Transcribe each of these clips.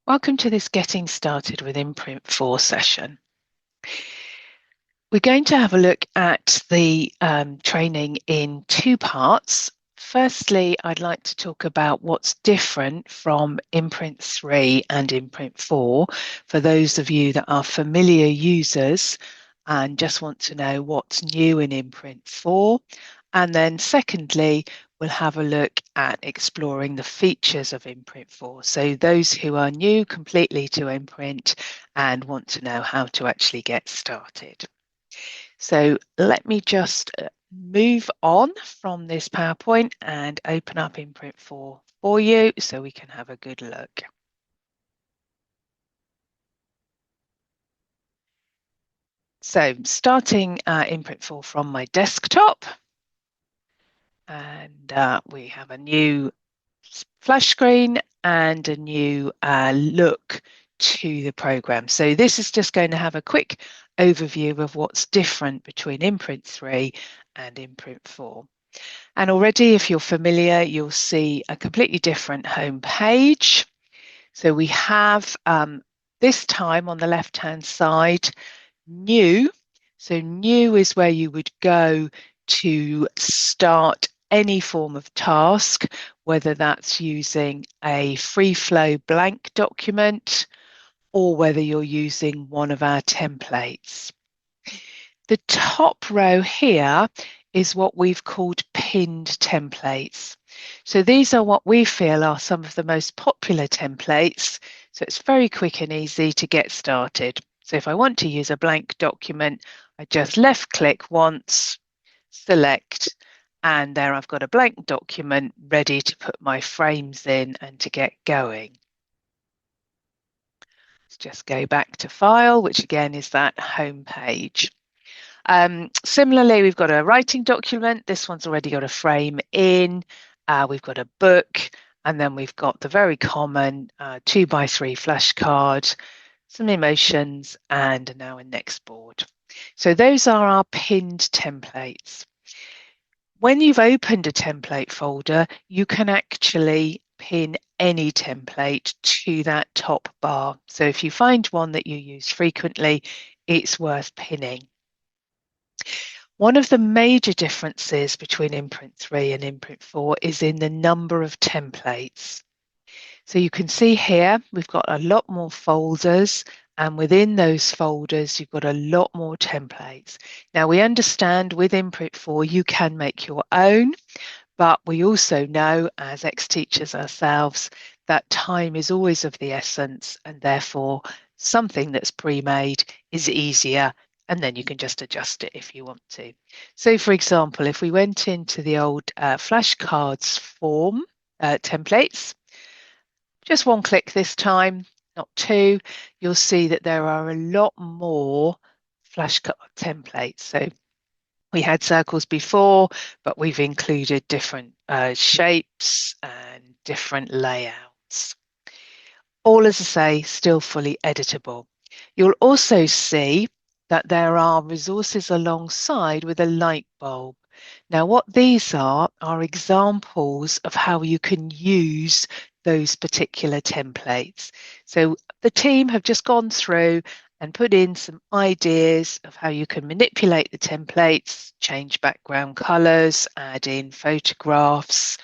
Welcome to this Getting Started with InPrint 4 session. We're going to have a look at the training in two parts. Firstly, I'd like to talk about what's different from InPrint 3 and InPrint 4 for those of you that are familiar users and just want to know what's new in InPrint 4. And then secondly, we'll have a look at exploring the features of InPrint 4. So those who are new completely to InPrint and want to know how to actually get started. So let me just move on from this PowerPoint and open up InPrint 4 for you so we can have a good look. So starting InPrint 4 from my desktop, and we have a new flash screen and a new look to the program. So this is just going to have a quick overview of what's different between InPrint 3 and InPrint 4. And already, if you're familiar, you'll see a completely different home page. So we have this time on the left-hand side, new. So new is where you would go to start any form of task, whether that's using a free flow blank document or whether you're using one of our templates. The top row here is what we've called pinned templates. So these are what we feel are some of the most popular templates. So it's very quick and easy to get started. So if I want to use a blank document, I just left click once, select, and there I've got a blank document ready to put my frames in and to get going. Let's just go back to File, which again is that home page. Similarly, we've got a writing document. This one's already got a frame in. We've got a book, and then we've got the very common 2x3 flashcard, some emotions, and now a next board. So those are our pinned templates. When you've opened a template folder, you can actually pin any template to that top bar. So if you find one that you use frequently, it's worth pinning. One of the major differences between InPrint 3 and InPrint 4 is in the number of templates. So you can see here, we've got a lot more folders, and within those folders, you've got a lot more templates. Now, we understand with InPrint 4, you can make your own, but we also know as ex-teachers ourselves that time is always of the essence, and therefore something that's pre-made is easier, and then you can just adjust it if you want to. So for example, if we went into the old flashcards form templates, just one click this time, not two, you'll see that there are a lot more flashcard templates. So we had circles before, but we've included different shapes and different layouts. All, as I say, still fully editable. You'll also see that there are resources alongside with a light bulb. Now, what these are examples of how you can use those particular templates. So the team have just gone through and put in some ideas of how you can manipulate the templates, change background colors, add in photographs,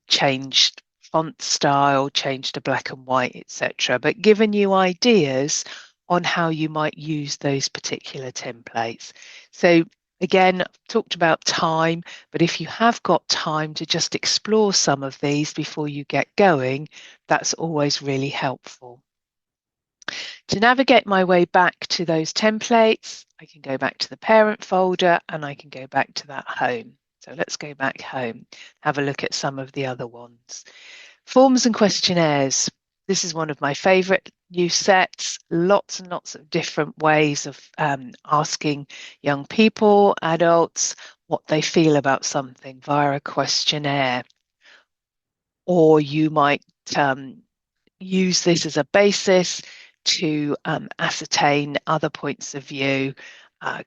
change font style, change to black and white, etc. But given you ideas on how you might use those particular templates. So again, I've talked about time, but if you have got time to just explore some of these before you get going, that's always really helpful. To navigate my way back to those templates, I can go back to the parent folder and I can go back to that home. So let's go back home, have a look at some of the other ones. Forms and questionnaires. This is one of my favorite new sets, lots and lots of different ways of asking young people, adults, what they feel about something via a questionnaire. Or you might use this as a basis to ascertain other points of view,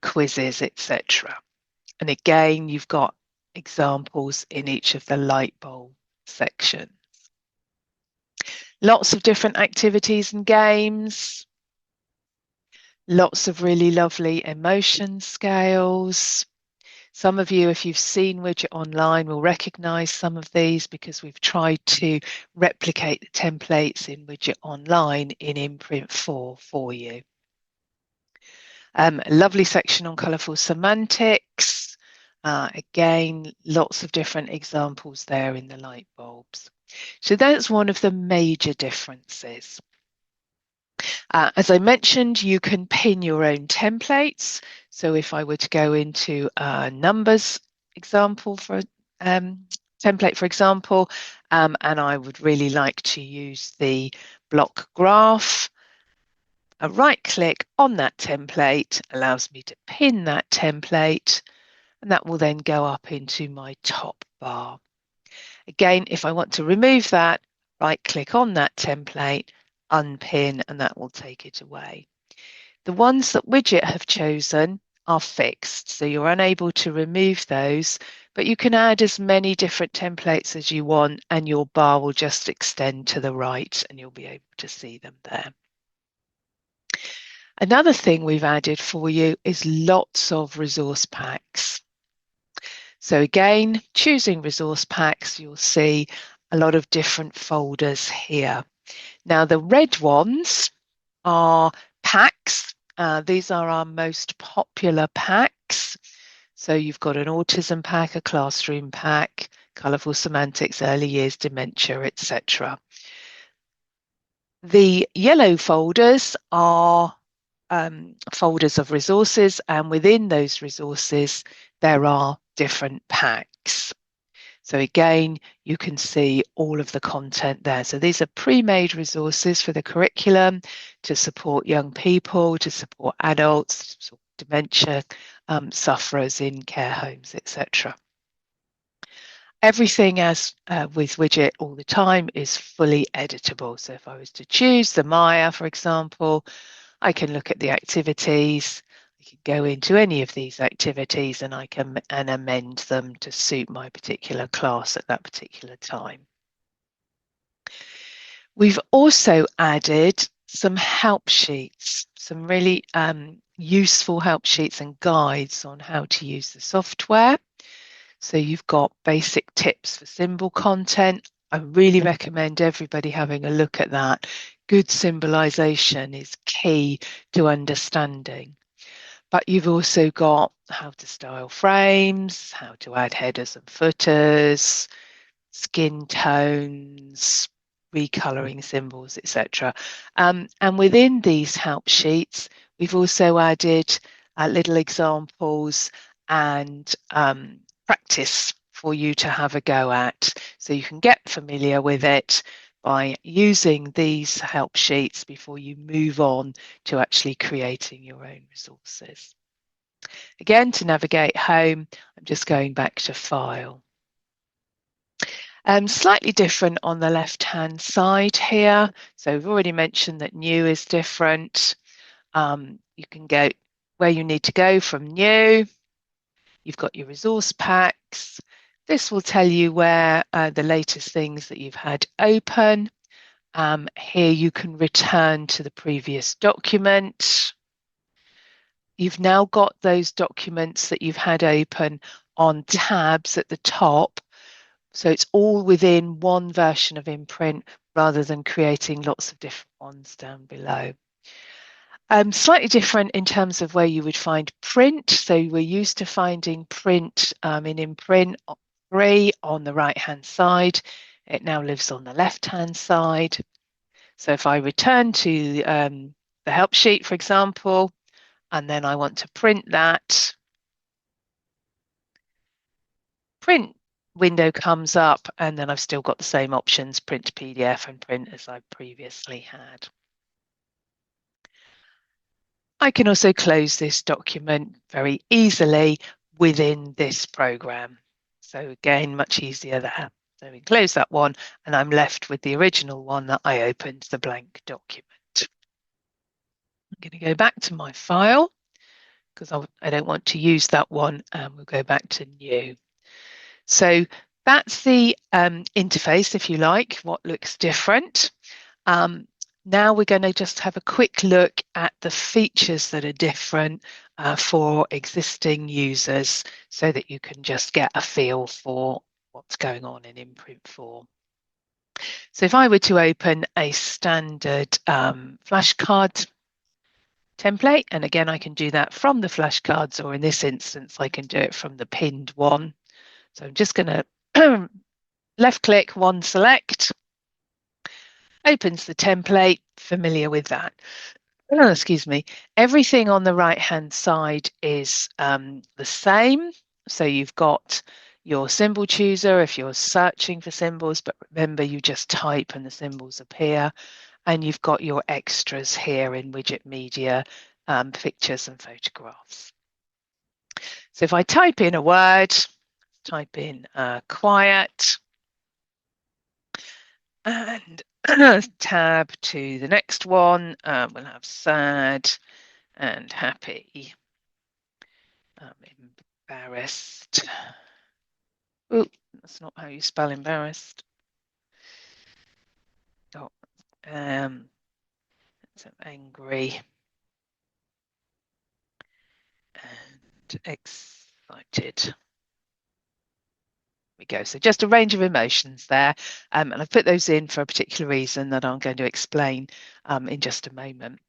quizzes, etc. And again, you've got examples in each of the light bulb sections. Lots of different activities and games. Lots of really lovely emotion scales. Some of you, if you've seen Widget online, will recognize some of these because we've tried to replicate the templates in Widget online in InPrint 4 for you. A lovely section on colourful semantics. Again, lots of different examples there in the light bulbs. So that's one of the major differences. As I mentioned, you can pin your own templates. So if I were to go into a numbers example for template, for example, and I would really like to use the block graph, a right click on that template allows me to pin that template, and that will then go up into my top bar. Again, if I want to remove that, right click on that template, unpin, and that will take it away. The ones that Widget have chosen are fixed, so you're unable to remove those, but you can add as many different templates as you want, and your bar will just extend to the right and you'll be able to see them there. Another thing we've added for you is lots of resource packs. So again, choosing resource packs, you'll see a lot of different folders here. Now the red ones are packs. These are our most popular packs. So you've got an autism pack, a classroom pack, colourful semantics, early years dementia, etc. The yellow folders are folders of resources, and within those resources there are different packs. So again, you can see all of the content there. So these are pre-made resources for the curriculum to support young people, to support adults, to support dementia sufferers in care homes, etc. Everything, as with Widget all the time, is fully editable. So if I was to choose the Maya, for example, I can look at the activities. I can go into any of these activities and I can amend them to suit my particular class at that particular time. We've also added some help sheets, some really useful help sheets and guides on how to use the software. So you've got basic tips for symbol content. I really recommend everybody having a look at that. Good symbolization is key to understanding. But you've also got how to style frames, how to add headers and footers, skin tones, recoloring symbols, etc. And within these help sheets, we've also added little examples and practice for you to have a go at, so you can get familiar with it by using these help sheets before you move on to actually creating your own resources. Again, to navigate home, I'm just going back to File. Slightly different on the left-hand side here. So we've already mentioned that New is different. You can go where you need to go from New. You've got your resource packs. This will tell you where the latest things that you've had open. Here you can return to the previous document. You've now got those documents that you've had open on tabs at the top. So it's all within one version of InPrint rather than creating lots of different ones down below. Slightly different in terms of where you would find print. So we're used to finding print in InPrint 3 on the right-hand side. It now lives on the left-hand side. So if I return to the help sheet, for example, and then I want to print that, print window comes up, and then I've still got the same options, print to PDF and print, as I previously had. I can also close this document very easily within this program. So again, much easier there. So we close that one and I'm left with the original one that I opened, the blank document. I'm going to go back to my file because I don't want to use that one, and we'll go back to New. So that's the interface, if you like, what looks different. Now we're going to just have a quick look at the features that are different for existing users so that you can just get a feel for what's going on in InPrint 4. So if I were to open a standard flashcard template, and again, I can do that from the flashcards, or in this instance, I can do it from the pinned one. So I'm just going to left click, one select, opens the template, familiar with that. Oh, excuse me. Everything on the right-hand side is the same. So you've got your symbol chooser if you're searching for symbols, but remember you just type and the symbols appear. And you've got your extras here in widget media, pictures and photographs. So if I type in a word, type in quiet and tab to the next one, we'll have sad and happy. Embarrassed. Oh, that's not how you spell embarrassed. Oh, so angry and excited. We go. So just a range of emotions there. And I've put those in for a particular reason that I'm going to explain in just a moment.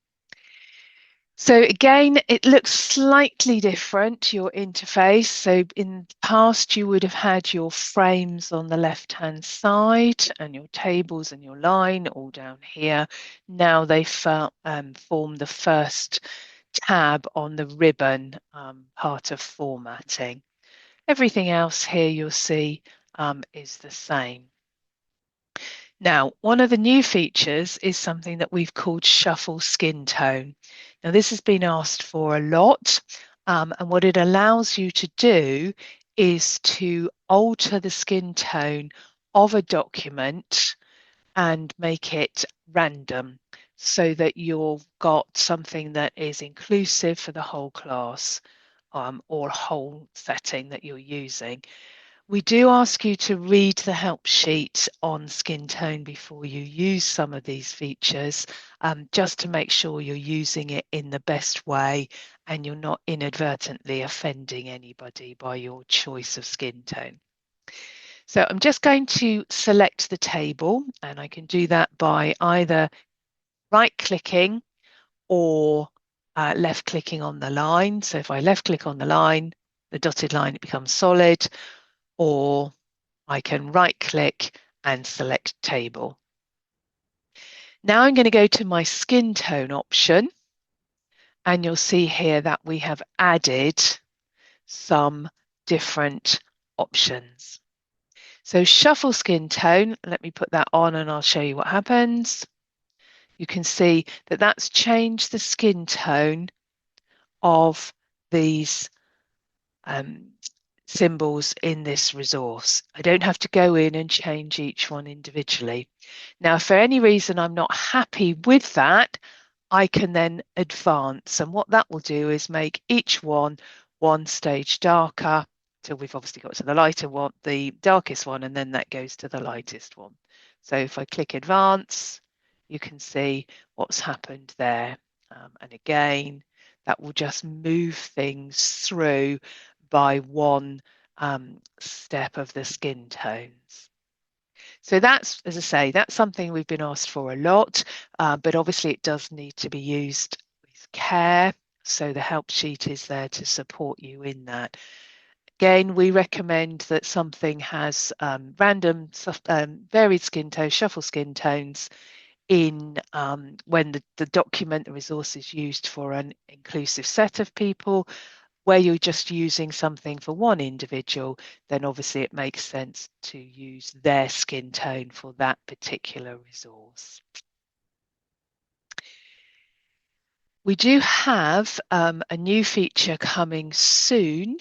So again, it looks slightly different, your interface. So in the past, you would have had your frames on the left-hand side and your tables and your line all down here. Now they form the first tab on the ribbon part of formatting. Everything else here you'll see is the same. Now, one of the new features is something that we've called shuffle skin tone. Now, this has been asked for a lot, and what it allows you to do is to alter the skin tone of a document and make it random so that you've got something that is inclusive for the whole class or whole setting that you're using. We do ask you to read the help sheet on skin tone before you use some of these features, just to make sure you're using it in the best way and you're not inadvertently offending anybody by your choice of skin tone. So I'm just going to select the table, and I can do that by either right-clicking or left-clicking on the line. So if I left-click on the line, the dotted line, it becomes solid, or I can right-click and select table. Now I'm going to go to my skin tone option, and you'll see here that we have added some different options. So shuffle skin tone, let me put that on and I'll show you what happens. You can see that that's changed the skin tone of these symbols in this resource. I don't have to go in and change each one individually. Now, if for any reason I'm not happy with that, I can then advance. And what that will do is make each one stage darker till we've obviously got to the lighter one, the darkest one, and then that goes to the lightest one. So if I click advance, you can see what's happened there. And again, that will just move things through by one step of the skin tones. So that's, as I say, that's something we've been asked for a lot, but obviously it does need to be used with care. So the help sheet is there to support you in that. Again, we recommend that something has random, varied skin tones, shuffle skin tones in when the document, the resource is used for an inclusive set of people. Where you're just using something for one individual, then obviously it makes sense to use their skin tone for that particular resource. We do have a new feature coming soon,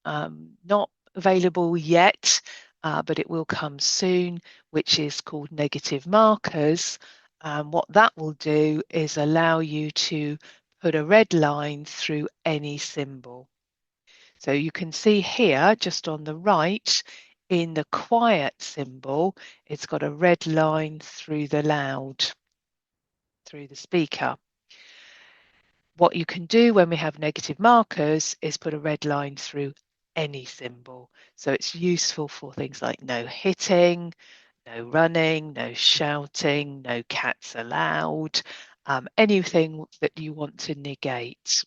not available yet, but it will come soon, which is called negative markers. What that will do is allow you to put a red line through any symbol. So you can see here, just on the right, in the quiet symbol, it's got a red line through the loud. through the speaker. What you can do when we have negative markers is put a red line through any symbol. So it's useful for things like no hitting, no running, no shouting, no cats allowed, anything that you want to negate.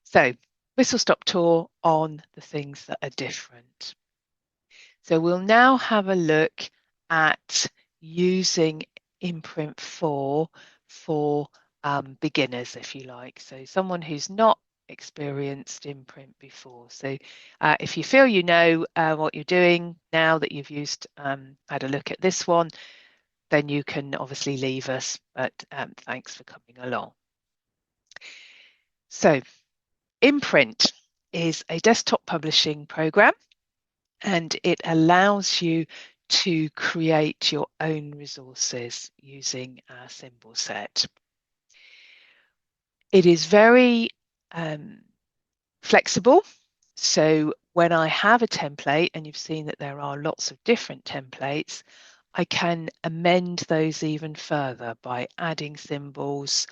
So whistle stop tour on the things that are different. So we'll now have a look at using InPrint 4 for beginners, if you like. So someone who's not experienced InPrint before. So if you feel you know what you're doing now that you've had a look at this one, then you can obviously leave us, but thanks for coming along. So InPrint is a desktop publishing program, and it allows you to create your own resources using a symbol set. It is very flexible. So when I have a template, and you've seen that there are lots of different templates, I can amend those even further by adding symbols,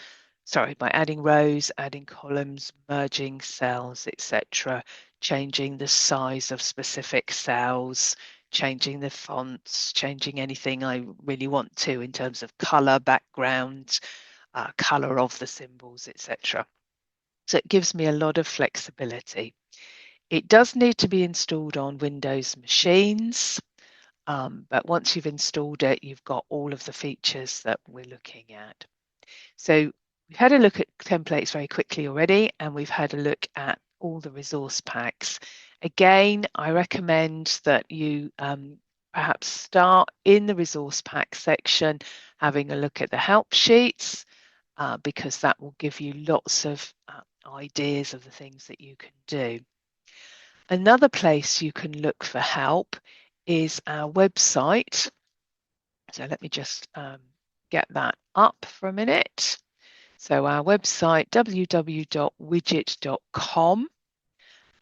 by adding rows, adding columns, merging cells, etc., changing the size of specific cells, changing the fonts, changing anything I really want to in terms of color, background, color of the symbols, etc. So it gives me a lot of flexibility. It does need to be installed on Windows machines, but once you've installed it, you've got all of the features that we're looking at. So we've had a look at templates very quickly already, and we've had a look at all the resource packs. Again, I recommend that you perhaps start in the resource pack section, having a look at the help sheets, because that will give you lots of ideas of the things that you can do. Another place you can look for help is our website. So let me just get that up for a minute. So our website, www.widget.com,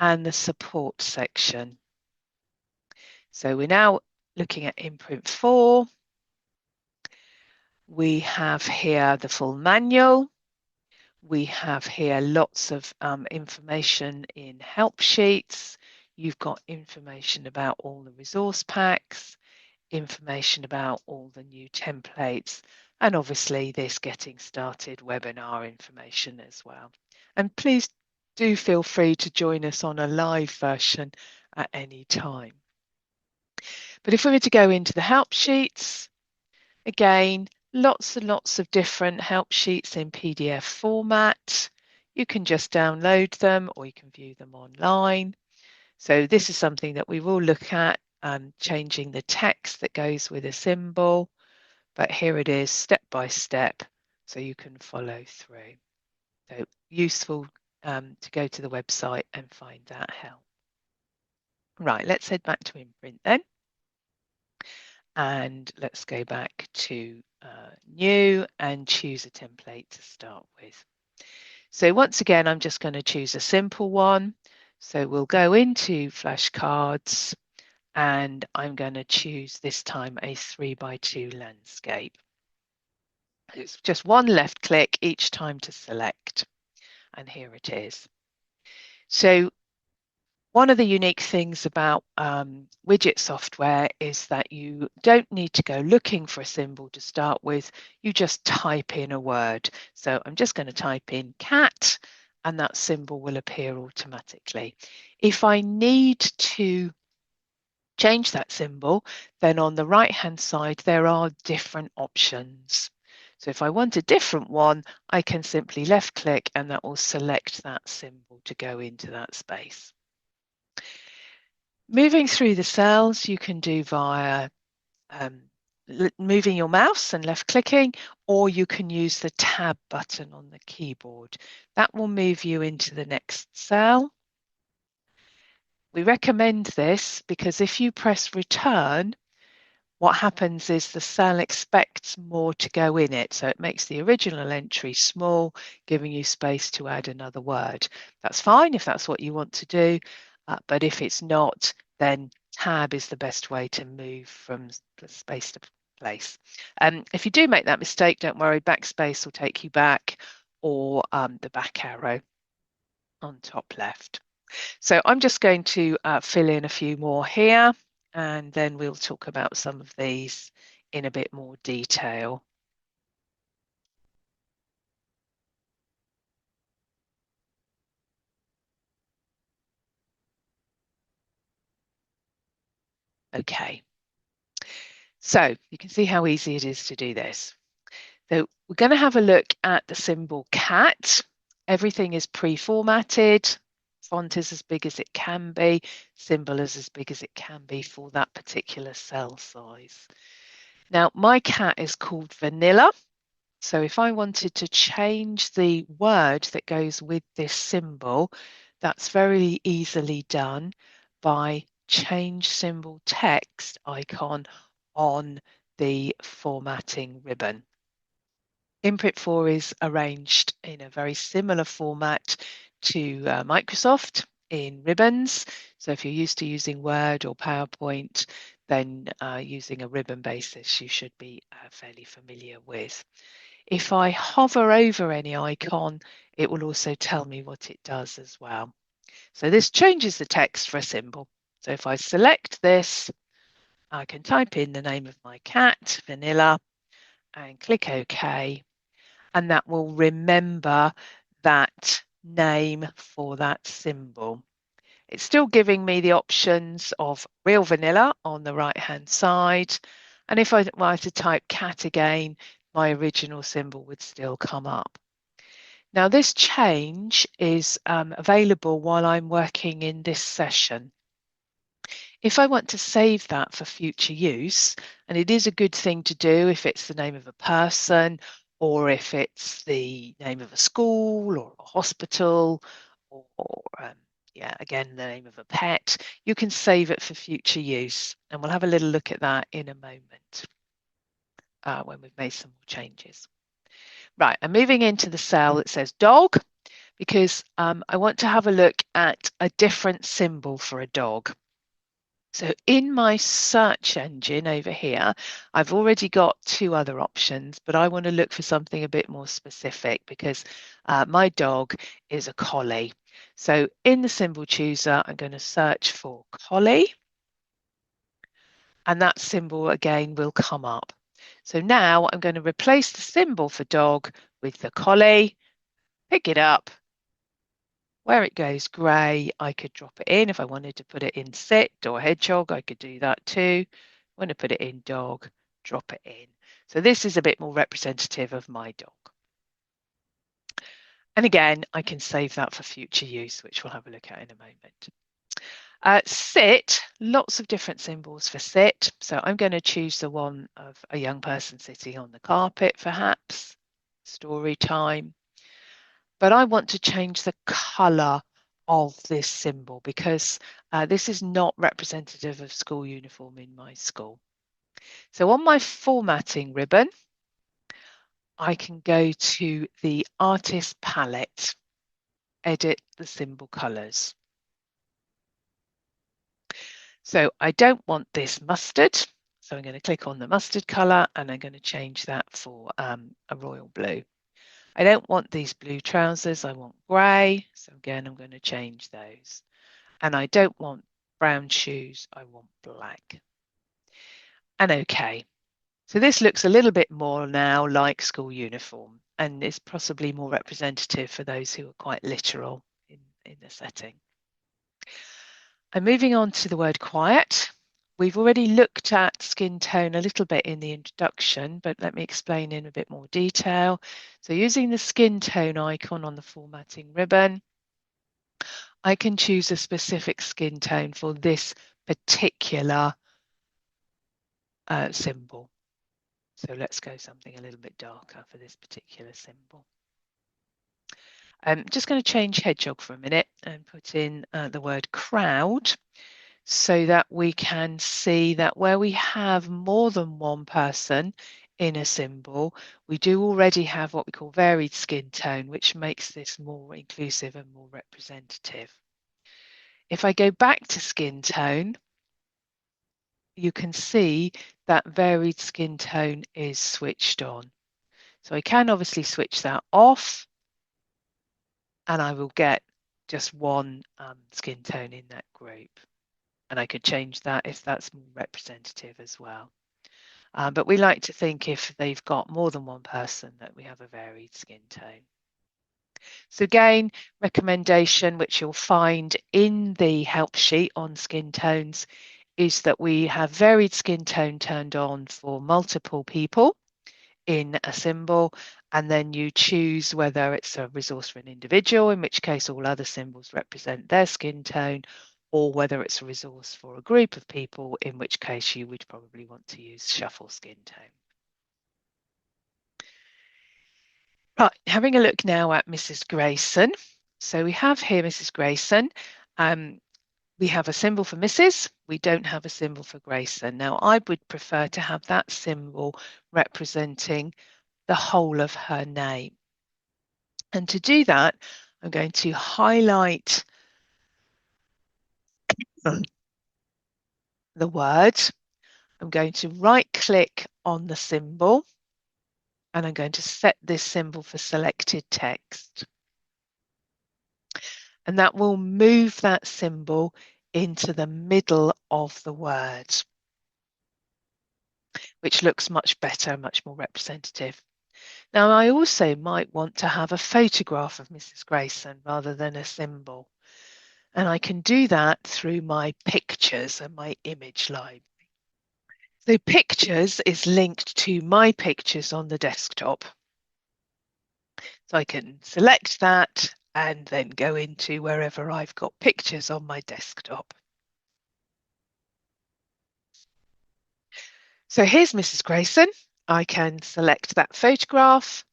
and the support section. So we're now looking at InPrint 4. We have here the full manual. We have here lots of information in help sheets. You've got information about all the resource packs, information about all the new templates, and obviously this getting started webinar information as well. And please do feel free to join us on a live version at any time. But if we were to go into the help sheets, again, lots and lots of different help sheets in PDF format. You can just download them or you can view them online. So this is something that we will look at, changing the text that goes with a symbol. But here it is, step by step, so you can follow through. So useful to go to the website and find that help. Right, let's head back to InPrint then. And let's go back to new and choose a template to start with. So once again, I'm just going to choose a simple one. So we'll go into flashcards, and I'm going to choose this time a 3x2 landscape. It's just one left click each time to select, and here it is. So one of the unique things about widget software is that you don't need to go looking for a symbol to start with. You just type in a word. So I'm just going to type in cat, and that symbol will appear automatically. If I need to change that symbol, then on the right-hand side, there are different options. So if I want a different one, I can simply left click and that will select that symbol to go into that space. Moving through the cells, you can do via moving your mouse and left clicking, or you can use the tab button on the keyboard. That will move you into the next cell. We recommend this because if you press return, what happens is the cell expects more to go in it. So it makes the original entry small, giving you space to add another word. That's fine if that's what you want to do. But if it's not, then tab is the best way to move from space to place. If you do make that mistake, don't worry, backspace will take you back, or the back arrow on top left. So I'm just going to fill in a few more here, and then we'll talk about some of these in a bit more detail. Okay, so you can see how easy it is to do this. So we're going to have a look at the symbol cat. Everything is pre-formatted. Font is as big as it can be. Symbol is as big as it can be for that particular cell size. Now, my cat is called Vanilla. So if I wanted to change the word that goes with this symbol, that's very easily done by change symbol text icon on the formatting ribbon. InPrint 4 is arranged in a very similar format to Microsoft in ribbons. So if you're used to using Word or PowerPoint, then using a ribbon basis, you should be fairly familiar with. If I hover over any icon, it will also tell me what it does as well. So this changes the text for a symbol. So if I select this, I can type in the name of my cat, Vanilla, and click OK. And that will remember that name for that symbol. It's still giving me the options of real vanilla on the right-hand side. And if I were to type cat again, my original symbol would still come up. Now, this change is available while I'm working in this session. If I want to save that for future use, and it is a good thing to do if it's the name of a person, or if it's the name of a school or a hospital, or yeah, again, the name of a pet, you can save it for future use. And we'll have a little look at that in a moment when we've made some more changes. Right, I'm moving into the cell that says dog because I want to have a look at a different symbol for a dog. So in my search engine over here, I've already got two other options, but I want to look for something a bit more specific because my dog is a collie. So in the symbol chooser, I'm going to search for collie, and that symbol again will come up. So now I'm going to replace the symbol for dog with the collie, pick it up. Where it goes grey, I could drop it in. If I wanted to put it in sit or hedgehog, I could do that too. I want to put it in dog, drop it in. So this is a bit more representative of my dog. And again, I can save that for future use, which we'll have a look at in a moment. Sit, lots of different symbols for sit. So I'm going to choose the one of a young person sitting on the carpet, perhaps. Story time. But I want to change the color of this symbol because this is not representative of school uniform in my school. So on my formatting ribbon, I can go to the artist palette, edit the symbol colors. So I don't want this mustard. So I'm going to click on the mustard color and I'm going to change that for a royal blue. I don't want these blue trousers. I want grey. So again, I'm going to change those. And I don't want brown shoes. I want black. And okay. So this looks a little bit more now like school uniform and is possibly more representative for those who are quite literal in the setting. I'm moving on to the word quiet. We've already looked at skin tone a little bit in the introduction, but let me explain in a bit more detail. So using the skin tone icon on the formatting ribbon, I can choose a specific skin tone for this particular symbol. So let's go something a little bit darker for this particular symbol. I'm just going to change hedgehog for a minute and put in the word crowd so that we can see that where we have more than one person in a symbol, we do already have what we call varied skin tone, which makes this more inclusive and more representative. If I go back to skin tone, you can see that varied skin tone is switched on. So I can obviously switch that off, and I will get just one skin tone in that group. And I could change that if that's more representative as well. But we like to think if they've got more than one person that we have a varied skin tone. So again, recommendation, which you'll find in the help sheet on skin tones, is that we have varied skin tone turned on for multiple people in a symbol, and then you choose whether it's a resource for an individual, in which case all other symbols represent their skin tone, or whether it's a resource for a group of people, in which case you would probably want to use shuffle skin tone. Right, having a look now at Mrs. Grayson. So we have here Mrs. Grayson. We have a symbol for Mrs. We don't have a symbol for Grayson. Now, I would prefer to have that symbol representing the whole of her name. And to do that, I'm going to highlight the word. I'm going to right click on the symbol, and I'm going to set this symbol for selected text. And that will move that symbol into the middle of the word, which looks much better, much more representative. Now, I also might want to have a photograph of Mrs. Grayson rather than a symbol. And I can do that through my pictures and my image library. So pictures is linked to my pictures on the desktop. So I can select that and then go into wherever I've got pictures on my desktop. So here's Mrs. Grayson. I can select that photograph.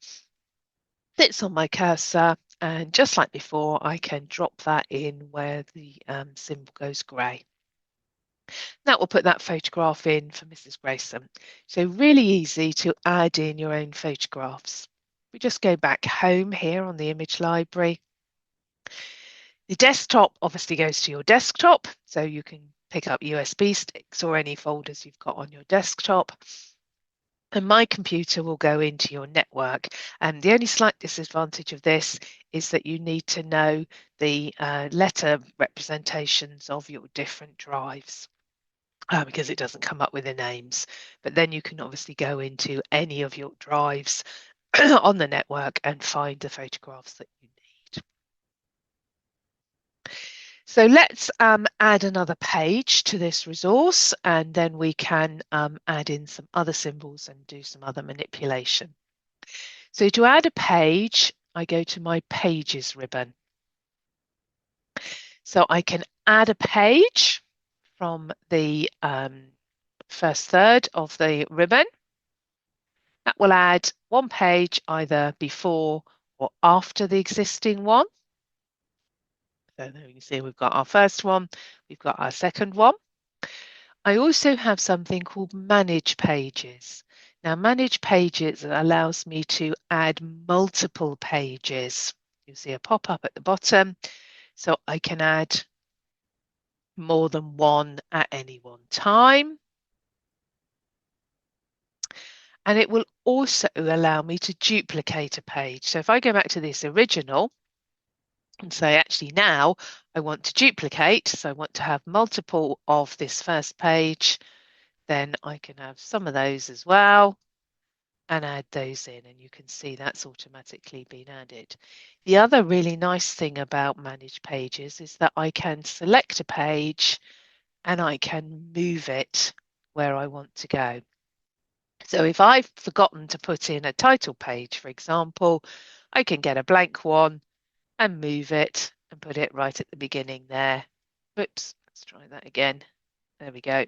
It's on my cursor, and just like before, I can drop that in where the symbol goes grey. That will put that photograph in for Mrs. Grayson. So really easy to add in your own photographs. We just go back home here on the image library. The desktop obviously goes to your desktop, so you can pick up USB sticks or any folders you've got on your desktop. And my computer will go into your network. And the only slight disadvantage of this is that you need to know the letter representations of your different drives. Because it doesn't come up with the names. But then you can obviously go into any of your drives on the network and find the photographs that you need. So let's add another page to this resource, and then we can add in some other symbols and do some other manipulation. So to add a page, I go to my Pages ribbon. So I can add a page from the first third of the ribbon. That will add one page either before or after the existing one. So there you can see we've got our first one, we've got our second one. I also have something called Manage Pages. Now, Manage Pages allows me to add multiple pages. You'll see a pop-up at the bottom, so I can add more than one at any one time. And it will also allow me to duplicate a page. So if I go back to this original and say, actually now I want to duplicate, so I want to have multiple of this first page, then I can have some of those as well and add those in, and you can see that's automatically been added. The other really nice thing about Manage Pages is that I can select a page and I can move it where I want to go. So if I've forgotten to put in a title page, for example, I can get a blank one and move it and put it right at the beginning there. Oops, let's try that again. There we go.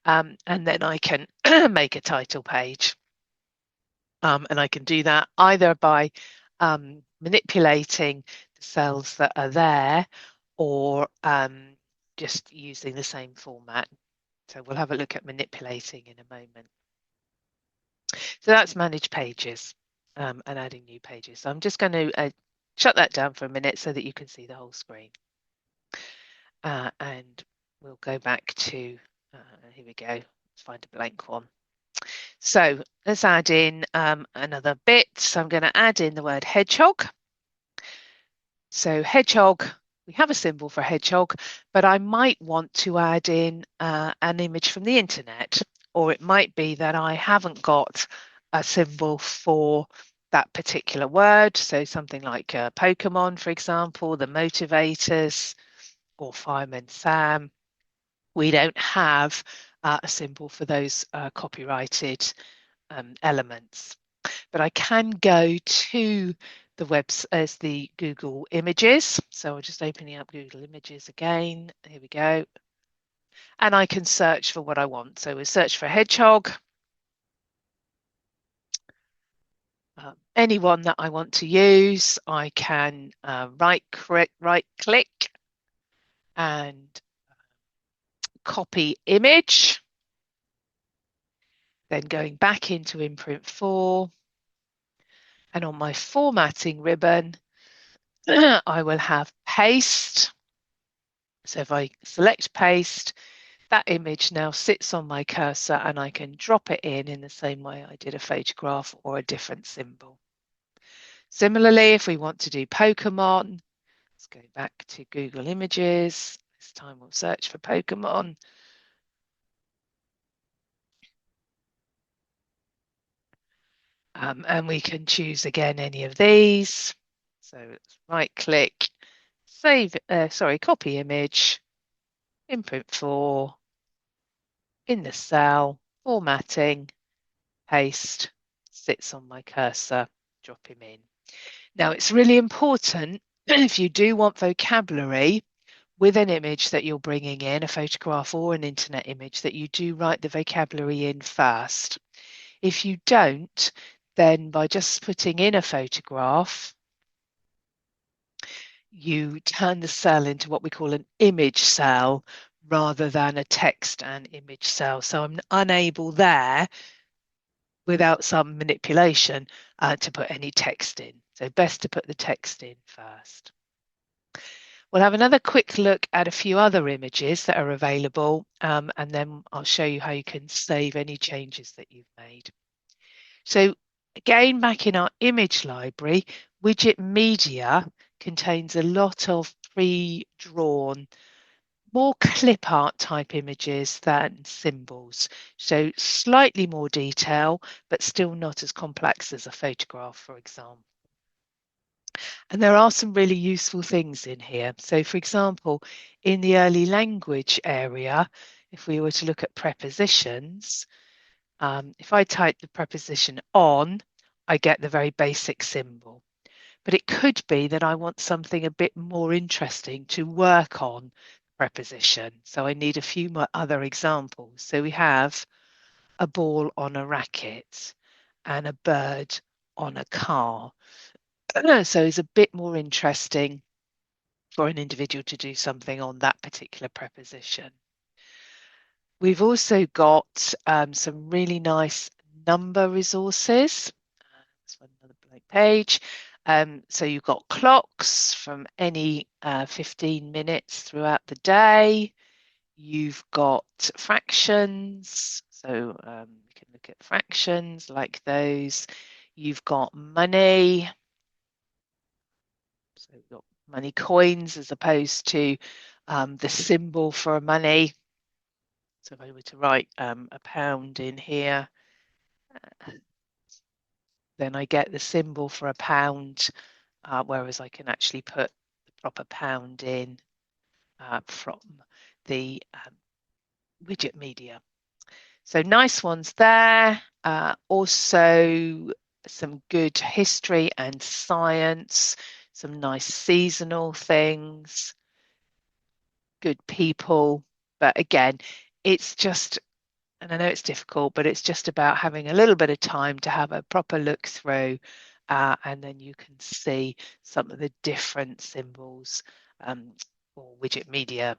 And then I can make a title page. And I can do that either by manipulating the cells that are there or just using the same format. So we'll have a look at manipulating in a moment. So that's Manage Pages and adding new pages. So I'm just going to shut that down for a minute so that you can see the whole screen. And we'll go back to Here we go. Let's find a blank one. So let's add in another bit. So I'm going to add in the word hedgehog. So hedgehog, we have a symbol for hedgehog, but I might want to add in an image from the internet, or it might be that I haven't got a symbol for that particular word. So something like Pokemon, for example, the motivators, or Fireman Sam. We don't have a symbol for those copyrighted elements. But I can go to the webs as the Google Images. So we're just opening up Google Images again. Here we go. And I can search for what I want. So we search for hedgehog. Anyone that I want to use, I can right click and copy image. Then going back into InPrint 4, and on my formatting ribbon, I will have paste. So if I select paste, that image now sits on my cursor and I can drop it in the same way I did a photograph or a different symbol. Similarly, if we want to do Pokemon, let's go back to Google Images. This time we'll search for Pokemon. And we can choose again any of these. So let's right click, save, copy image, InPrint 4, in the cell, formatting, paste, sits on my cursor, drop him in. Now it's really important if you do want vocabulary with an image that you're bringing in, a photograph or an internet image, that you do write the vocabulary in first. If you don't, then by just putting in a photograph, you turn the cell into what we call an image cell rather than a text and image cell. So I'm unable there, without some manipulation, to put any text in. So best to put the text in first. We'll have another quick look at a few other images that are available, and then I'll show you how you can save any changes that you've made. So again, back in our image library, widget media contains a lot of pre-drawn, more clip art type images than symbols. So slightly more detail, but still not as complex as a photograph, for example. And there are some really useful things in here. So for example, in the early language area, if we were to look at prepositions, if I type the preposition on, I get the very basic symbol. But it could be that I want something a bit more interesting to work on preposition. So I need a few more other examples. So we have a ball on a racket and a bird on a car. So it's a bit more interesting for an individual to do something on that particular preposition. We've also got some really nice number resources. Let's find another blank page. So you've got clocks from any 15 minutes throughout the day. You've got fractions. So we can look at fractions like those. You've got money. So we've got money coins as opposed to the symbol for money. So if I were to write a pound in here, then I get the symbol for a pound, whereas I can actually put the proper pound in from the widget media. So nice ones there. Also some good history and science, some nice seasonal things, good people. But again, it's just, and I know it's difficult, but it's just about having a little bit of time to have a proper look through, and then you can see some of the different symbols or widget media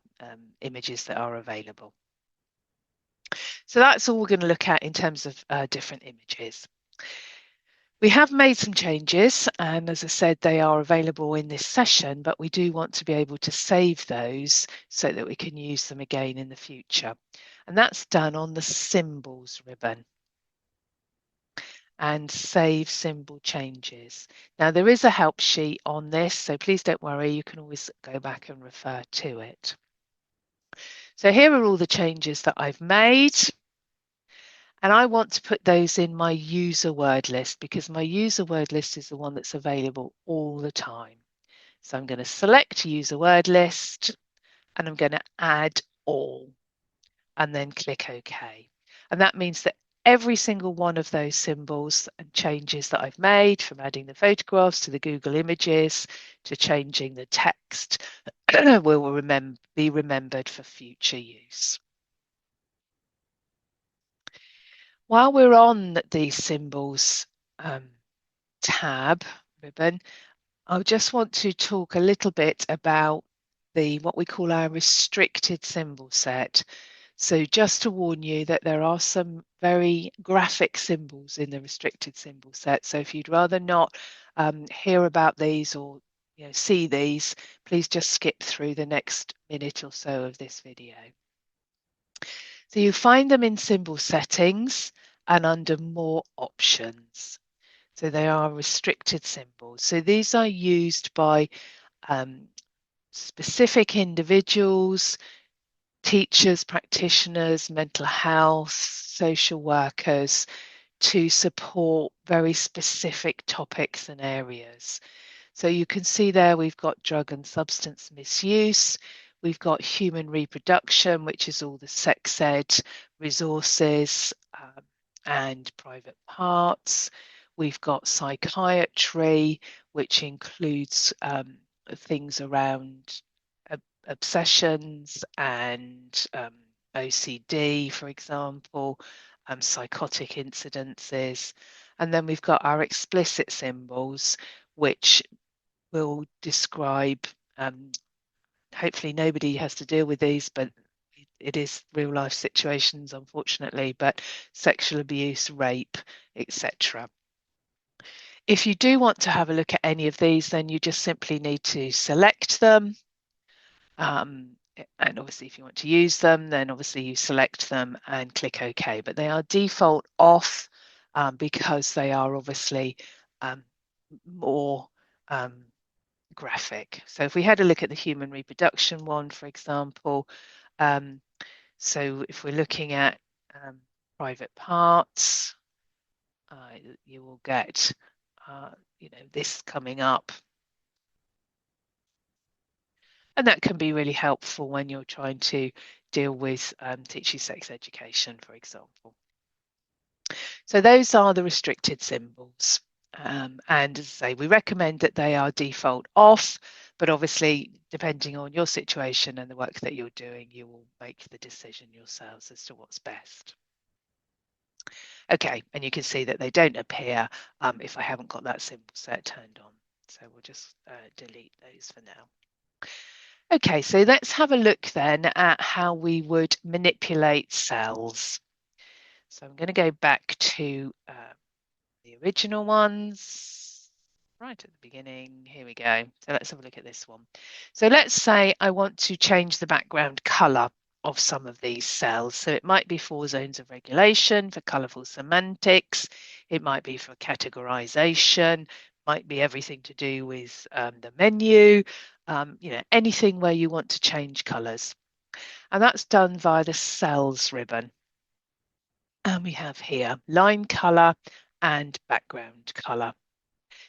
images that are available. So that's all we're going to look at in terms of different images. We have made some changes, and as I said, they are available in this session, but we do want to be able to save those so that we can use them again in the future. and that's done on the symbols ribbon. And save symbol changes. Now there is a help sheet on this, so please don't worry, you can always go back and refer to it. So here are all the changes that I've made. And I want to put those in my user word list because my user word list is the one that's available all the time. So I'm going to select user word list and I'm going to add all and then click OK. And that means that every single one of those symbols and changes that I've made, from adding the photographs to the Google images to changing the text, will be remembered for future use. While we're on the symbols tab ribbon, I just want to talk a little bit about what we call our restricted symbol set. So just to warn you that there are some very graphic symbols in the restricted symbol set. So if you'd rather not hear about these or see these, please just skip through the next minute or so of this video. So you find them in symbol settings and under more options. So they are restricted symbols. So these are used by specific individuals, teachers, practitioners, mental health, social workers, to support very specific topics and areas. So you can see there we've got drug and substance misuse, we've got human reproduction, which is all the sex ed resources and private parts. We've got psychiatry, which includes things around obsessions and OCD, for example, psychotic incidences. And then we've got our explicit symbols, which will describe, hopefully nobody has to deal with these, but it is real life situations, unfortunately, but sexual abuse, rape, etc. If you do want to have a look at any of these, then you just simply need to select them. And obviously, if you want to use them, then obviously you select them and click OK. But they are default off because they are obviously more graphic. So if we had a look at the human reproduction one, for example, so if we're looking at private parts, you will get this coming up. And that can be really helpful when you're trying to deal with teaching sex education, for example. So those are the restricted symbols. And as I say, we recommend that they are default off, but obviously, depending on your situation and the work that you're doing, you will make the decision yourselves as to what's best. Okay, and you can see that they don't appear if I haven't got that symbol set turned on. So we'll just delete those for now. Okay, so let's have a look then at how we would manipulate cells. So I'm going to go back to the original ones right at the beginning. Here we go. So let's have a look at this one. So let's say I want to change the background color of some of these cells. So it might be for zones of regulation, for colorful semantics. It might be for categorization, might be everything to do with the menu, anything where you want to change colors. And that's done via the cells ribbon. And we have here line color and background color.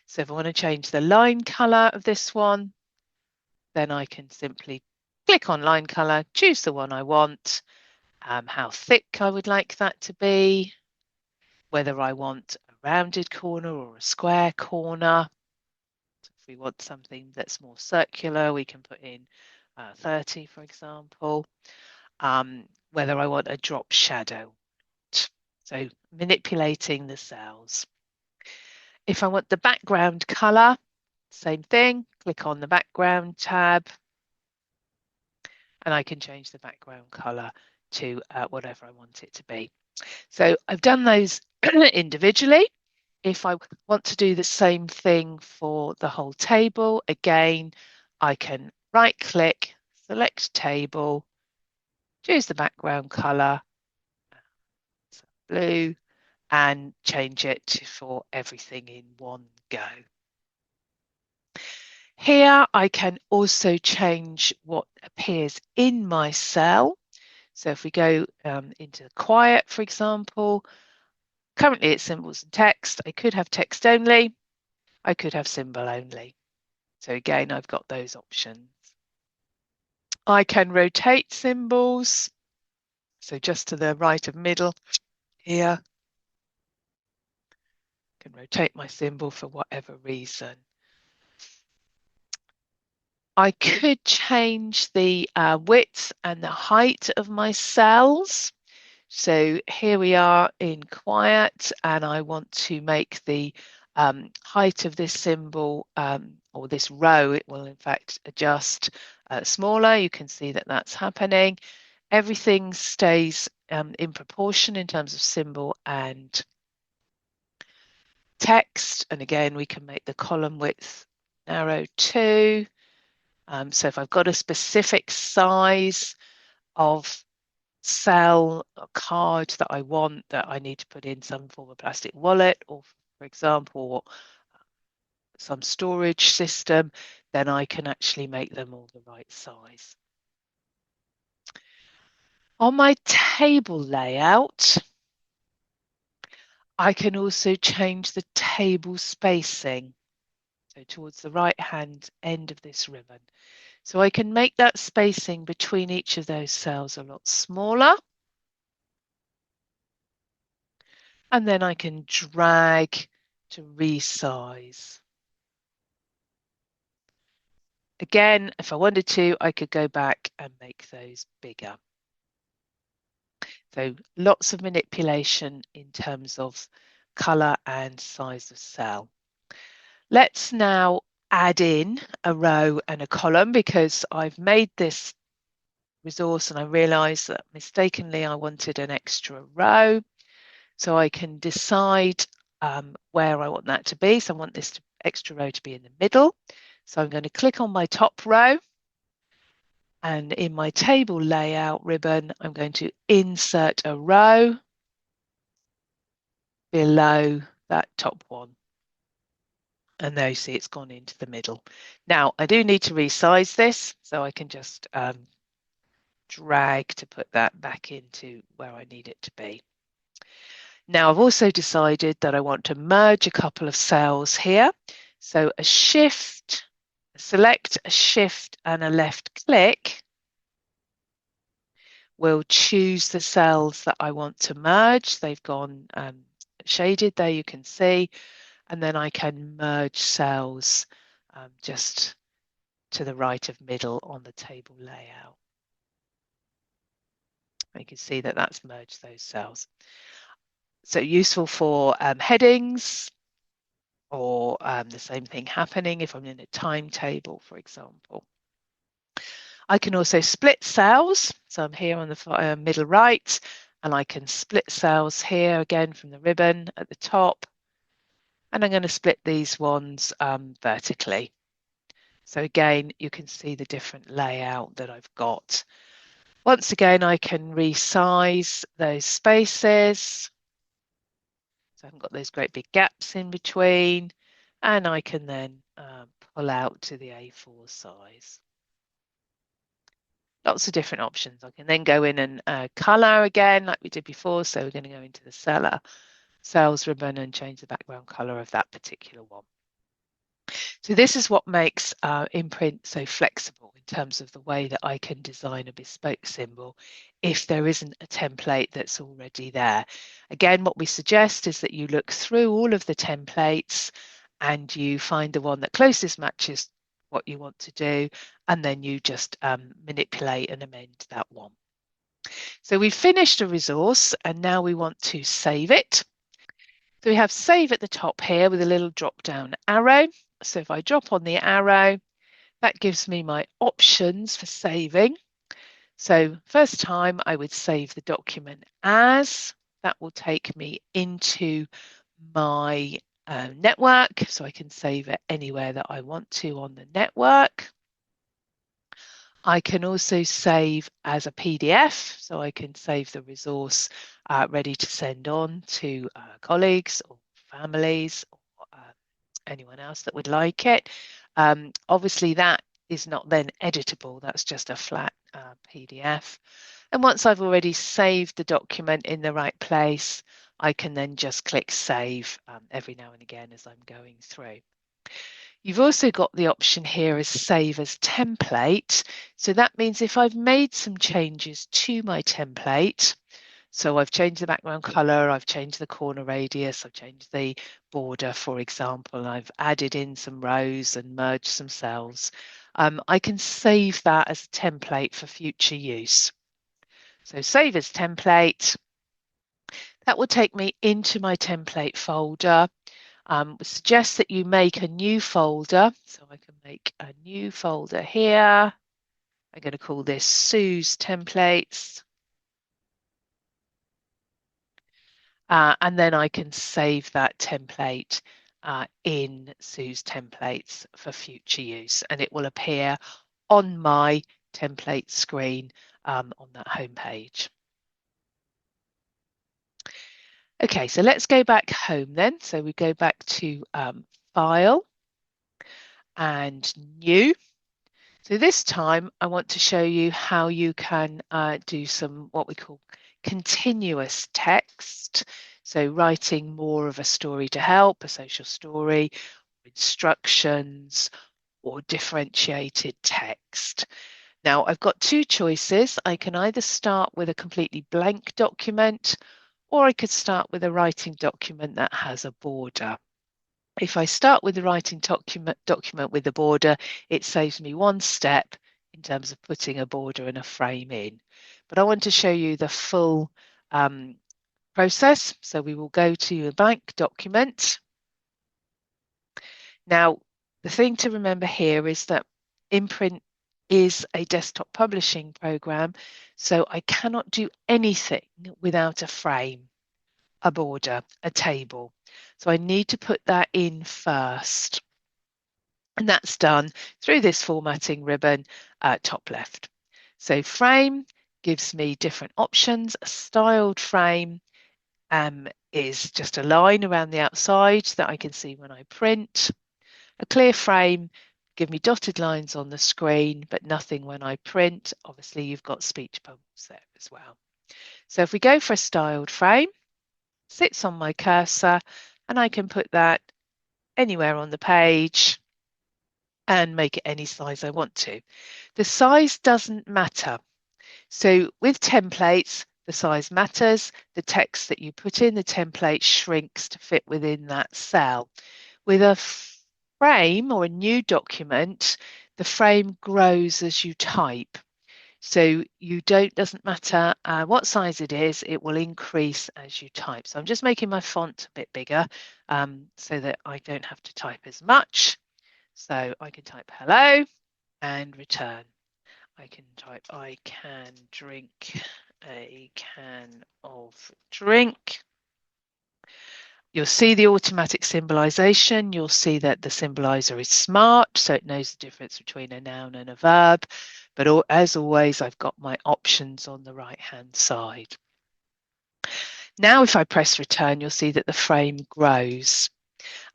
So if I want to change the line color of this one, then I can simply click on line color, choose the one I want, how thick I would like that to be, whether I want a rounded corner or a square corner. So if we want something that's more circular, we can put in 30, for example. Whether I want a drop shadow. So manipulating the cells. If I want the background color, same thing, click on the background tab and I can change the background color to whatever I want it to be. So I've done those individually. If I want to do the same thing for the whole table, again, I can right click, select table, choose the background color, blue, and change it for everything in one go. Here I can also change what appears in my cell. So if we go into quiet, for example, currently it's symbols and text. I could have text only. I could have symbol only. So again, I've got those options. I can rotate symbols. So just to the right of middle here, I can rotate my symbol for whatever reason. I could change the width and the height of my cells. So here we are in quiet, and I want to make the height of this symbol or this row, it will in fact adjust smaller. You can see that that's happening. Everything stays in proportion in terms of symbol and text. And again, we can make the column width narrow too. So if I've got a specific size of cell or card that I want that I need to put in some form of plastic wallet or, for example, some storage system, then I can actually make them all the right size. On my table layout, I can also change the table spacing. So towards the right hand end of this ribbon. So I can make that spacing between each of those cells a lot smaller. And then I can drag to resize. Again, if I wanted to, I could go back and make those bigger. So lots of manipulation in terms of color and size of cell. Let's now add in a row and a column because I've made this resource and I realized that mistakenly I wanted an extra row. So I can decide where I want that to be. So I want this extra row to be in the middle. So I'm going to click on my top row. And in my table layout ribbon, I'm going to insert a row below that top one. And there you see it's gone into the middle. Now, I do need to resize this, so I can just drag to put that back into where I need it to be. Now, I've also decided that I want to merge a couple of cells here. So a shift, select a shift and a left click will choose the cells that I want to merge. They've gone shaded there, you can see. And then I can merge cells just to the right of middle on the table layout. You can see that that's merged those cells. So useful for headings or the same thing happening if I'm in a timetable, for example. I can also split cells. So I'm here on the middle right, and I can split cells here again from the ribbon at the top. And I'm going to split these ones vertically. So again, you can see the different layout that I've got. Once again, I can resize those spaces. So I haven't got those great big gaps in between. And I can then pull out to the A4 size. Lots of different options. I can then go in and color again like we did before. So we're going to go into the cells ribbon and change the background color of that particular one. So this is what makes InPrint so flexible in terms of the way that I can design a bespoke symbol if there isn't a template that's already there. Again, what we suggest is that you look through all of the templates and you find the one that closest matches what you want to do, and then you just manipulate and amend that one. So we've finished a resource and now we want to save it. So we have save at the top here with a little drop down arrow. So if I drop on the arrow, that gives me my options for saving. So first time I would save the document as, that will take me into my network, so I can save it anywhere that I want to on the network. I can also save as a PDF, so I can save the resource ready to send on to colleagues or families or anyone else that would like it. Obviously, that is not then editable. That's just a flat PDF. And once I've already saved the document in the right place, I can then just click save every now and again as I'm going through. You've also got the option here as save as template. So that means if I've made some changes to my template, so I've changed the background color, I've changed the corner radius, I've changed the border, for example, I've added in some rows and merged some cells. I can save that as a template for future use. So save as template. That will take me into my template folder. Suggest that you make a new folder. So I can make a new folder here. I'm going to call this Sue's Templates. And then I can save that template in Sue's Templates for future use. And it will appear on my template screen on that home page. Okay, so let's go back home then. So we go back to File and New. So this time I want to show you how you can do some what we call continuous text. So writing more of a story to help, a social story, instructions, or differentiated text. Now I've got two choices. I can either start with a completely blank document, or I could start with a writing document that has a border. If I start with the writing document with the border, it saves me one step in terms of putting a border and a frame in. But I want to show you the full process. So we will go to a blank document. Now, the thing to remember here is that InPrint is a desktop publishing program, so I cannot do anything without a frame, a border, a table. So I need to put that in first. And that's done through this formatting ribbon, top left. So frame gives me different options. A styled frame is just a line around the outside that I can see when I print. A clear frame give me dotted lines on the screen, but nothing when I print. Obviously, you've got speech bubbles there as well. So if we go for a styled frame, sits on my cursor, and I can put that anywhere on the page and make it any size I want to. The size doesn't matter. So with templates, the size matters. The text that you put in the template shrinks to fit within that cell. With a frame or a new document, the frame grows as you type. So doesn't matter what size it is, it will increase as you type. So I'm just making my font a bit bigger so that I don't have to type as much. So I can type hello and return. I can type I can drink a can of drink. You'll see the automatic symbolization. You'll see that the symbolizer is smart, so it knows the difference between a noun and a verb. But as always, I've got my options on the right-hand side. Now, if I press return, you'll see that the frame grows,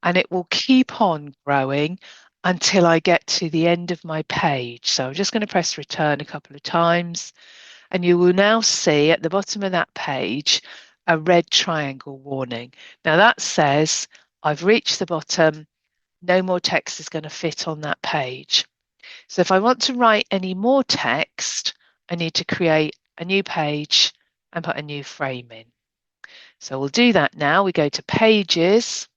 and it will keep on growing until I get to the end of my page. So I'm just going to press return a couple of times, and you will now see at the bottom of that page a red triangle warning. Now that says I've reached the bottom, no more text is going to fit on that page. So if I want to write any more text, I need to create a new page and put a new frame in. So we'll do that now. We go to Pages.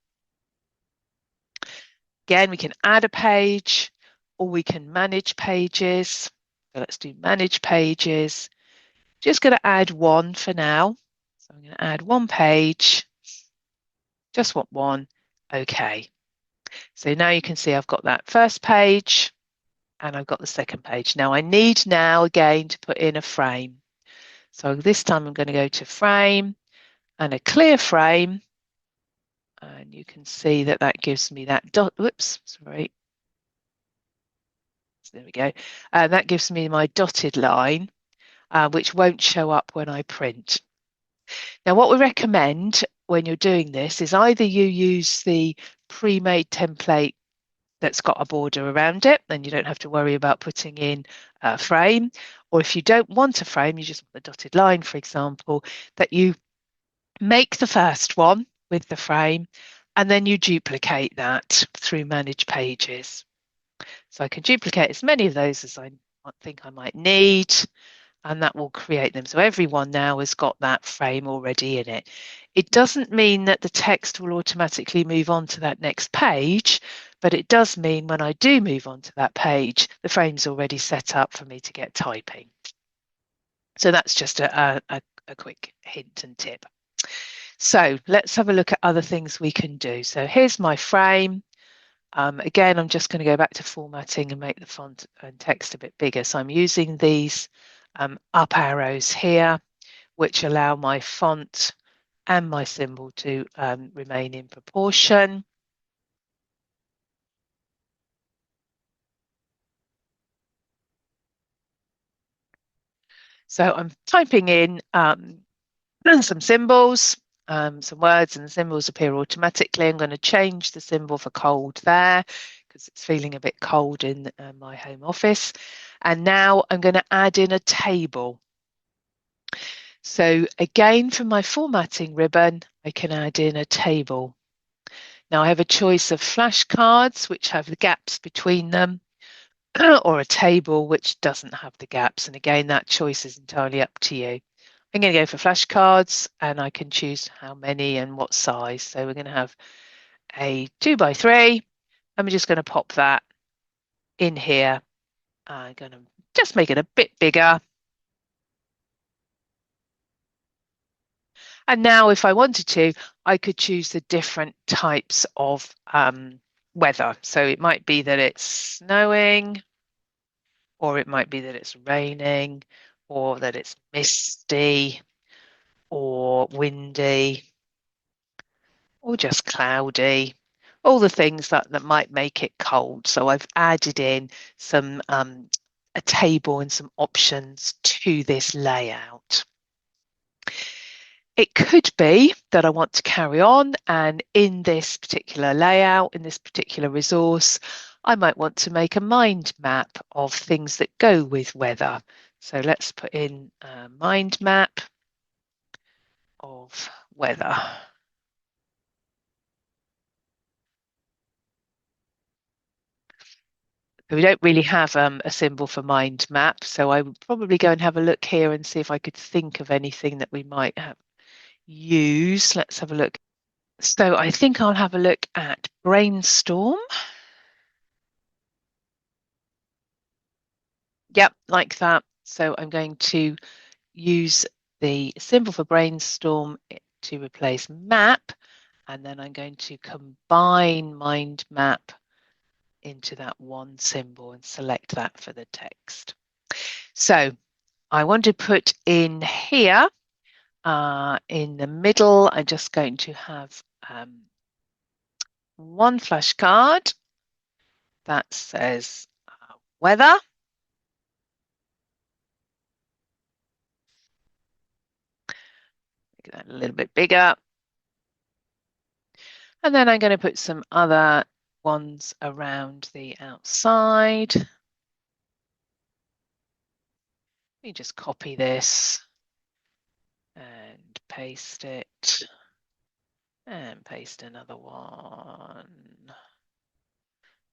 Again, we can add a page or we can manage pages. So let's do Manage Pages. Just going to add one for now. So I'm going to add one page. Just want one. Okay. So now you can see I've got that first page and I've got the second page. Now I need again to put in a frame. So this time I'm going to go to Frame and a clear frame. And you can see that that gives me that dot. Whoops, sorry. So there we go. That gives me my dotted line, which won't show up when I print. Now, what we recommend when you're doing this is either you use the pre-made template that's got a border around it, then you don't have to worry about putting in a frame. Or if you don't want a frame, you just want the dotted line, for example, that you make the first one with the frame and then you duplicate that through Manage Pages. So I can duplicate as many of those as I think I might need, and that will create them. So everyone now has got that frame already in it. It doesn't mean that the text will automatically move on to that next page, but it does mean when I do move on to that page, the frame's already set up for me to get typing. So that's just a quick hint and tip. So let's have a look at other things we can do. So here's my frame. Again, I'm just going to go back to formatting and make the font and text a bit bigger. So I'm using these up arrows here, which allow my font and my symbol to remain in proportion. So I'm typing in some symbols, some words, and the symbols appear automatically. I'm going to change the symbol for cold there because it's feeling a bit cold in my home office. And now I'm going to add in a table. So again, from my formatting ribbon, I can add in a table. Now I have a choice of flashcards, which have the gaps between them, or a table which doesn't have the gaps. And again, that choice is entirely up to you. I'm going to go for flashcards and I can choose how many and what size. So we're going to have a 2x3 and we're just going to pop that in here. I'm going to just make it a bit bigger. And now if I wanted to, I could choose the different types of weather. So it might be that it's snowing, or it might be that it's raining, or that it's misty, or windy, or just cloudy, all the things that might make it cold. So I've added in some a table and some options to this layout. It could be that I want to carry on, and in this particular layout, in this particular resource, I might want to make a mind map of things that go with weather. So let's put in a mind map of weather. We don't really have a symbol for mind map, so I would probably go and have a look here and see if I could think of anything that we might have used. Let's have a look. So I think I'll have a look at brainstorm. Yep, like that. So I'm going to use the symbol for brainstorm to replace map, and then I'm going to combine mind map into that one symbol and select that for the text. So I want to put in here, in the middle, I'm just going to have one flashcard that says weather. Make that a little bit bigger. And then I'm going to put some other ones around the outside. Let me just copy this and paste it and paste another one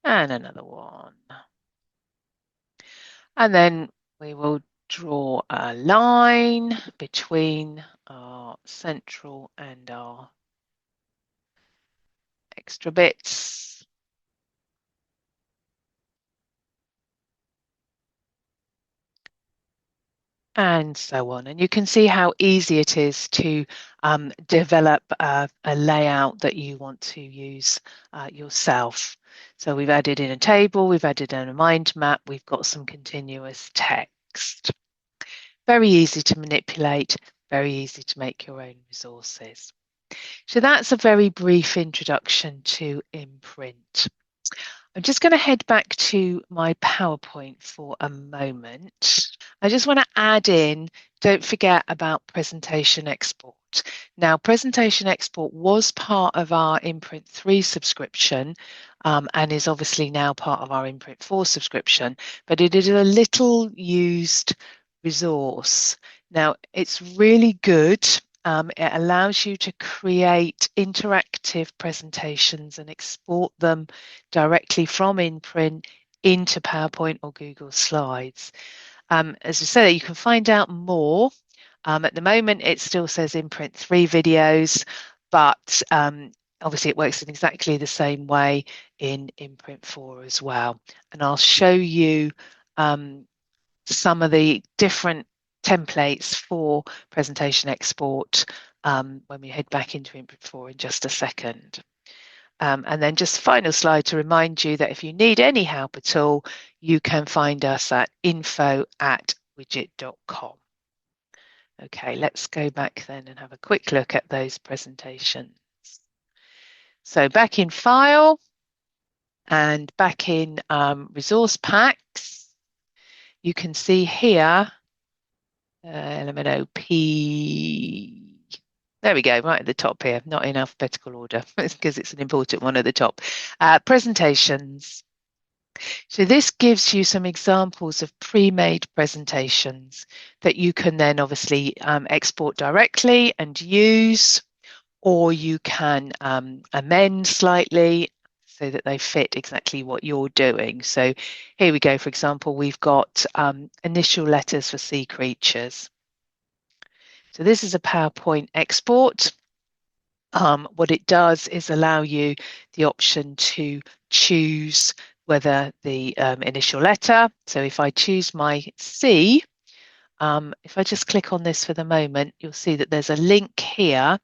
and another one. And then we will draw a line between our central and our extra bits. And so on. And you can see how easy it is to develop a layout that you want to use yourself. So we've added in a table, we've added in a mind map, we've got some continuous text. Very easy to manipulate, very easy to make your own resources. So that's a very brief introduction to InPrint. I'm just going to head back to my PowerPoint for a moment. I just want to add in, don't forget about presentation export. Now, presentation export was part of our InPrint 3 subscription and is obviously now part of our InPrint 4 subscription, but it is a little used resource. Now, it's really good. It allows you to create interactive presentations and export them directly from InPrint into PowerPoint or Google Slides. As I said, you can find out more. At the moment, it still says InPrint 3 videos, but obviously it works in exactly the same way in InPrint 4 as well. And I'll show you some of the different templates for presentation export when we head back into InPrint 4 in just a second. And then just final slide to remind you that if you need any help at all, you can find us at info@widget.com. Okay, let's go back then and have a quick look at those presentations. So back in File and back in Resource Packs, you can see here, element OP, there we go, right at the top here, not in alphabetical order, because it's an important one at the top. Presentations. So this gives you some examples of pre-made presentations that you can then obviously export directly and use, or you can amend slightly so that they fit exactly what you're doing. So here we go, for example, we've got initial letters for sea creatures. So this is a PowerPoint export. What it does is allow you the option to choose whether the initial letter, so if I choose my C, if I just click on this for the moment, you'll see that there's a link here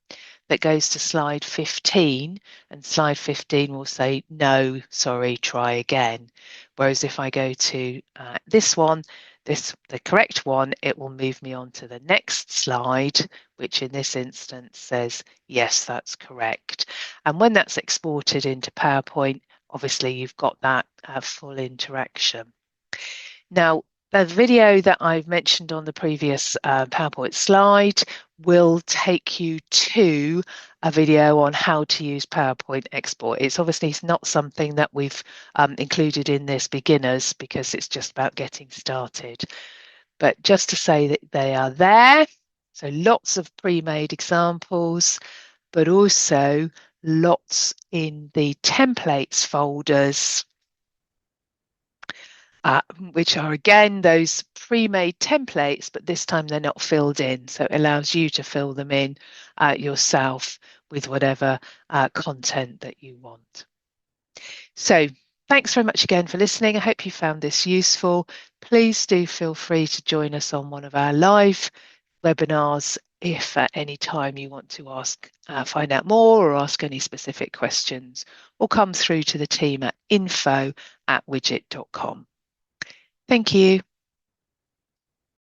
that goes to slide 15, and slide 15 will say, no, sorry, try again. Whereas if I go to this one, the correct one, it will move me on to the next slide, which in this instance says, yes, that's correct. And when that's exported into PowerPoint, obviously you've got that full interaction. Now, the video that I've mentioned on the previous PowerPoint slide will take you to a video on how to use PowerPoint export. It's obviously not something that we've included in this beginners because it's just about getting started. But just to say that they are there, so lots of pre-made examples, but also lots in the templates folders, which are again those pre-made templates, but this time they're not filled in. So it allows you to fill them in yourself with whatever content that you want. So thanks very much again for listening. I hope you found this useful. Please do feel free to join us on one of our live webinars if at any time you want to ask, find out more or ask any specific questions, or come through to the team at info@widget.com. Thank you.